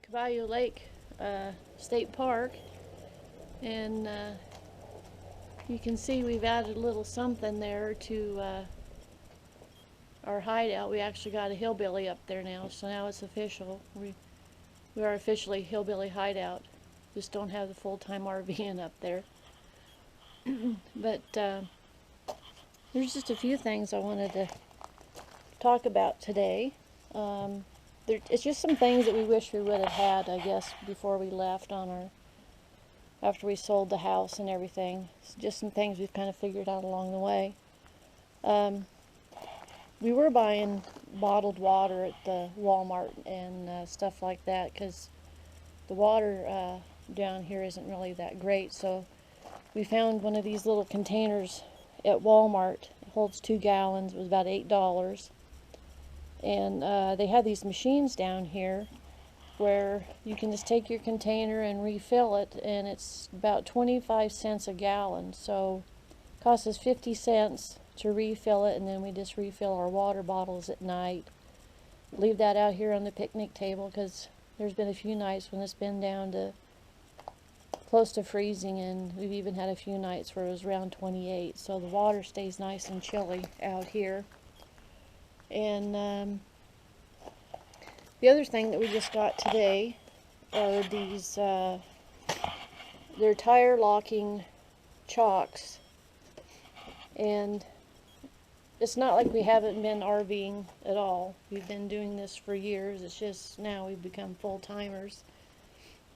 Caballo Lake State Park, and you can see we've added a little something there to our hideout. We actually got a hillbilly up there now, so now it's official. We are officially hillbilly hideout. Just don't have the full-time RVing up there. But there's just a few things I wanted to talk about today. It's just some things that we wish we would have had, I guess, before we left after we sold the house and everything. It's just some things we've kind of figured out along the way. We were buying bottled water at the Walmart and stuff like that, because the water down here isn't really that great. So we found one of these little containers at Walmart. It holds 2 gallons. It was about $8. And they have these machines down here where you can just take your container and refill it, and it's about 25 cents a gallon. So it costs us 50 cents to refill it, and then we just refill our water bottles at night. Leave that out here on the picnic table, because there's been a few nights when it's been down to close to freezing, and we've even had a few nights where it was around 28. So the water stays nice and chilly out here. And the other thing that we just got today are these, they're tire locking chocks. And it's not like we haven't been RVing at all. We've been doing this for years. It's just now we've become full-timers.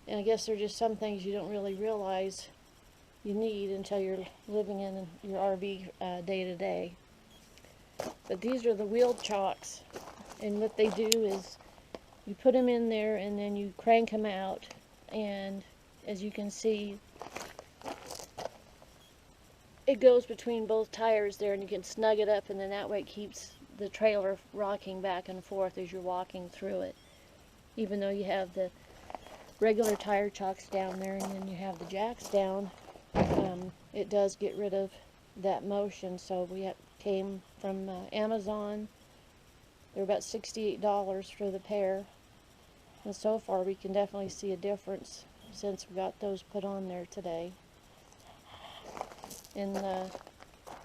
And I guess there are just some things you don't really realize you need until you're living in your RV day to day. But these are the wheeled chocks, and what they do is you put them in there and then you crank them out, and as you can see, it goes between both tires there, and you can snug it up, and then that way it keeps the trailer rocking back and forth as you're walking through it. Even though you have the regular tire chocks down there and then you have the jacks down, it does get rid of that motion. So came from Amazon. They're about $68 for the pair, and so far we can definitely see a difference since we got those put on there today. And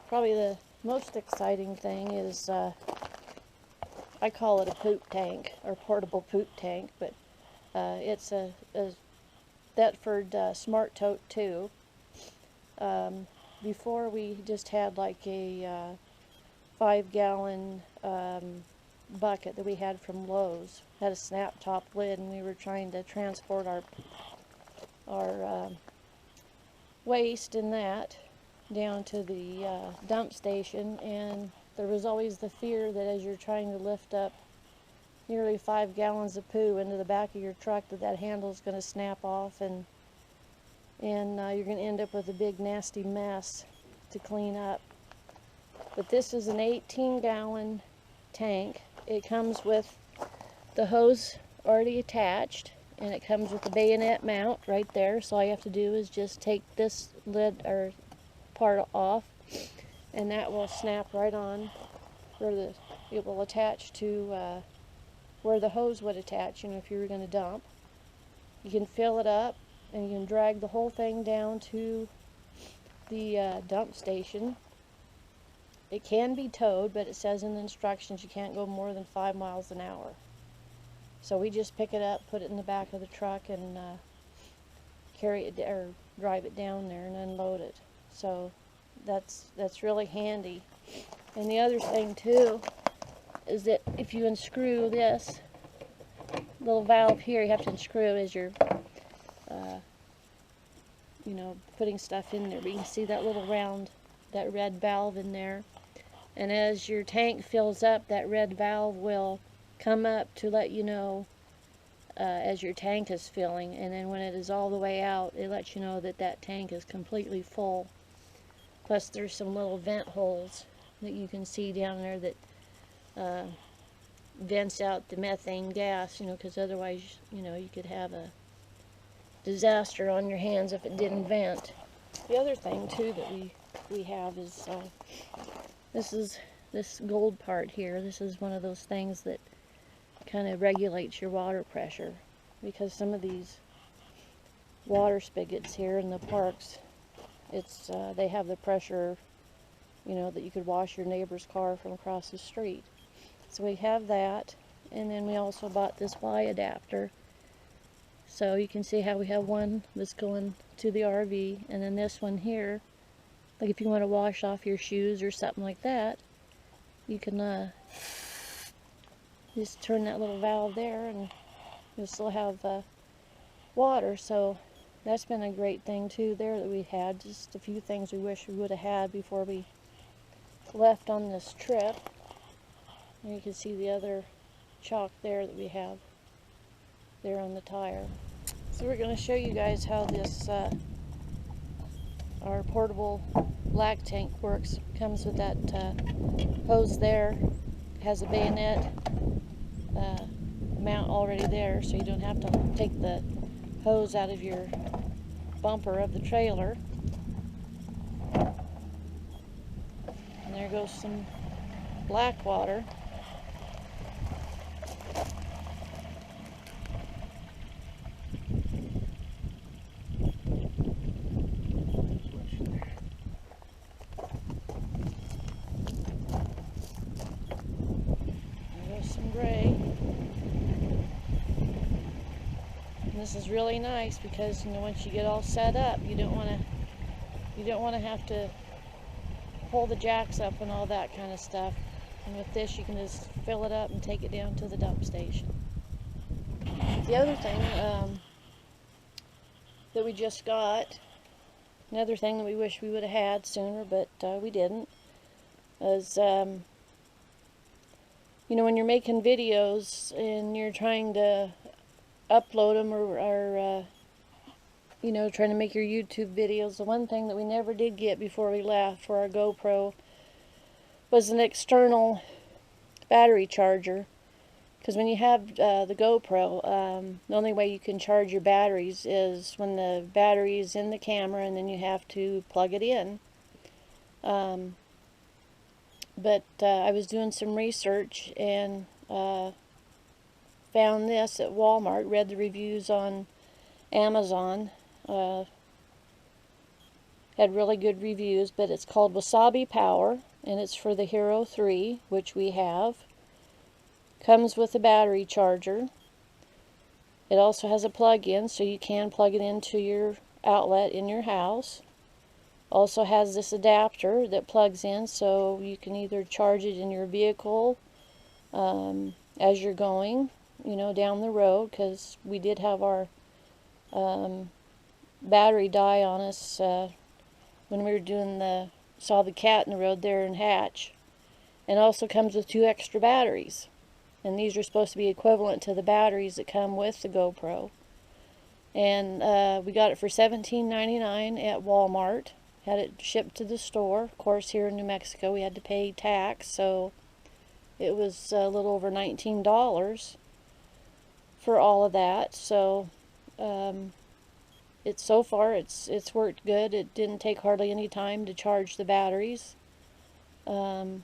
probably the most exciting thing is, I call it a poop tank, or portable poop tank, but it's a Thetford Smart Tote 2. Before we just had like a 5-gallon bucket that we had from Lowe's. Had a snap top lid, and we were trying to transport our waste in that down to the dump station, and there was always the fear that as you're trying to lift up nearly 5 gallons of poo into the back of your truck, that handle is going to snap off, and you're going to end up with a big nasty mess to clean up. But this is an 18-gallon tank. It comes with the hose already attached, and it comes with the bayonet mount right there. So all you have to do is just take this lid or part off, and that will snap right on where it will attach to where the hose would attach, if you were going to dump. You can fill it up, and you can drag the whole thing down to the dump station. It can be towed, but it says in the instructions you can't go more than 5 miles an hour. So we just pick it up, put it in the back of the truck, and carry it or drive it down there and unload it. So that's really handy. And the other thing too is that if you unscrew this little valve here, you have to unscrew it as you're putting stuff in there. But you can see that little round, that red valve in there, and as your tank fills up, that red valve will come up to let you know as your tank is filling, and then when it is all the way out, it lets you know that that tank is completely full. Plus there's some little vent holes that you can see down there that vents out the methane gas, because otherwise, you could have a disaster on your hands if it didn't vent. The other thing too that we have is this gold part here. This is one of those things that kind of regulates your water pressure. because some of these water spigots here in the parks, they have the pressure, you know, that you could wash your neighbor's car from across the street. So we have that, and then we also bought this Y adapter. So you can see how we have one that's going to the RV, and then this one here, like if you want to wash off your shoes or something like that, you can just turn that little valve there and you'll still have water. So that's been a great thing too there that we had. Just a few things we wish we would have had before we left on this trip. And you can see the other chock there that we have there on the tire. So we're going to show you guys how this our portable black tank works. Comes with that hose there. It has a bayonet mount already there, so you don't have to take the hose out of your bumper of the trailer. And there goes some black water. Some gray. And this is really nice because, you know, once you get all set up, you don't want to have to pull the jacks up and all that kind of stuff. And with this, you can just fill it up and take it down to the dump station. The other thing that we just got, another thing that we wish we would have had sooner, but we didn't, is you know, when you're making videos and you're trying to upload them or you know, trying to make your YouTube videos, the one thing that we never did get before we left for our GoPro was an external battery charger. Because when you have the GoPro, the only way you can charge your batteries is when the battery is in the camera, and then you have to plug it in. But I was doing some research and found this at Walmart, read the reviews on Amazon, had really good reviews, but it's called Wasabi Power, and it's for the Hero 3, which we have. Comes with a battery charger. It also has a plug-in, so you can plug it into your outlet in your house. Also has this adapter that plugs in, so you can either charge it in your vehicle as you're going, you know, down the road, because we did have our battery die on us when we were saw the cat in the road there in Hatch. And also comes with 2 extra batteries, and these are supposed to be equivalent to the batteries that come with the GoPro. And we got it for $17.99 at Walmart. Had it shipped to the store. Of course, here in New Mexico we had to pay tax, so it was a little over $19 for all of that. So so far it's worked good. It didn't take hardly any time to charge the batteries. So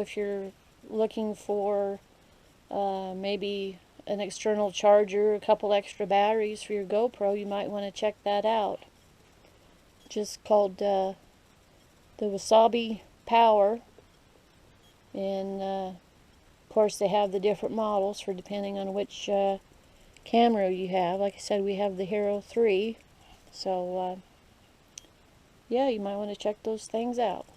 if you're looking for maybe an external charger, a couple extra batteries for your GoPro, you might want to check that out. Just called the Wasabi Power, and of course they have the different models for depending on which camera you have. Like I said, we have the Hero 3, so yeah, you might want to check those things out.